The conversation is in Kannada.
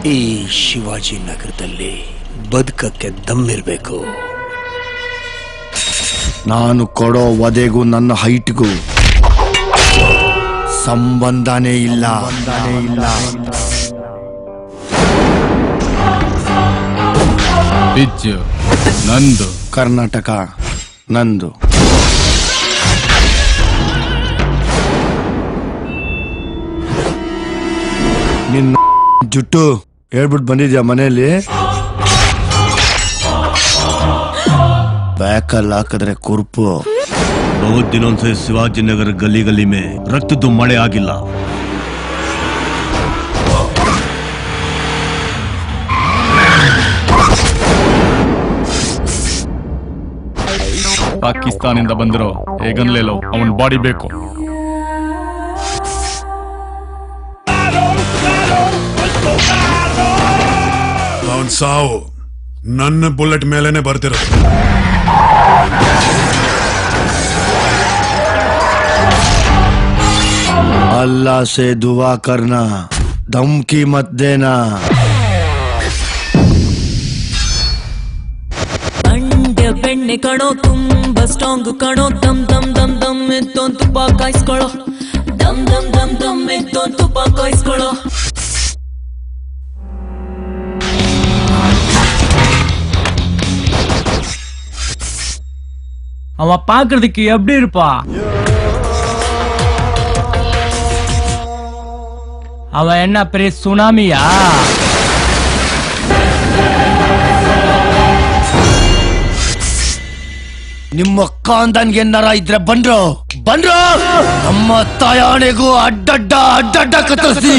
ಈ ಶಿವಾಜಿ ನಗರದಲ್ಲಿ ಬದುಕಕ್ಕೆ ದಮ್ಮಿರ್ಬೇಕು. ನಾನು ಕೊಡೋ ವಧೆಗೂ ನನ್ನ ಹೈಟ್ಗೂ ಸಂಬಂಧನೇ ಇಲ್ಲ. ಪಿಚ್ಚು ನಂದು, ಕರ್ನಾಟಕ ನಂದು. ನಿನ್ನ ಜುಟ್ಟು ಹೇಳ್ಬಿಟ್ಟು ಬಂದಿದ್ಯಾ ಮನೆಯಲ್ಲಿ? ಬ್ಯಾಕಲ್ಲಿ ಹಾಕಿದ್ರೆ ಕುರ್ಪು. बहुत दिनों से शिवाजी नगर गली गली में रक्त दुम्मड़े ಆಗಿಲ್ಲ. ಪಾಕಿಸ್ತಾನಿಂದ ಬಂದಿರೋ ಹೇಗನ್ಲೇಲೋ ಅವನ ಬಾಡಿ ಬೇಕು. ಅವನ್ ಸಾವು ನನ್ನ ಬುಲೆಟ್ ಮೇಲೇನೆ ಬರ್ತಿರೋದು. अल्लाह से दुआ करना, धमकी मत देना. ಅಂಡ್ಯ ಬೆಣ್ಣೆ ಕಣೋ ತುಂಬ ಸ್ಟ್ರಾಂಗ್ ಕಣೋ, ದಮ್ ದಮ್ ದಮ್ ದಮ್ ಎತ್ತೋ ತುಪ್ಪ ಕಾಯಿಸ್ಕೊಳ್ಳೋ, ದಮ್ ದಮ್ ದಮ್ ದಮ್ ಎತ್ತೋ ತುಪ್ಪ ಕಾಯಿಸ್ಕೊಳ್ಳೋ. அவ பாக்குறதுக்கு எப்படி இருப்பா? அவ என்ன பெரிய சுனாமியா? ನಿಮ್ಮ ಕಾಂದನ್ಗೆ ಏನಾರ ಇದ್ರೆ ಬಂದ್ರು ನಮ್ಮ ತಾಯಾಣೆಗೂ ಅಡ್ಡಡ್ಡ ಕತ್ತರಿಸಿ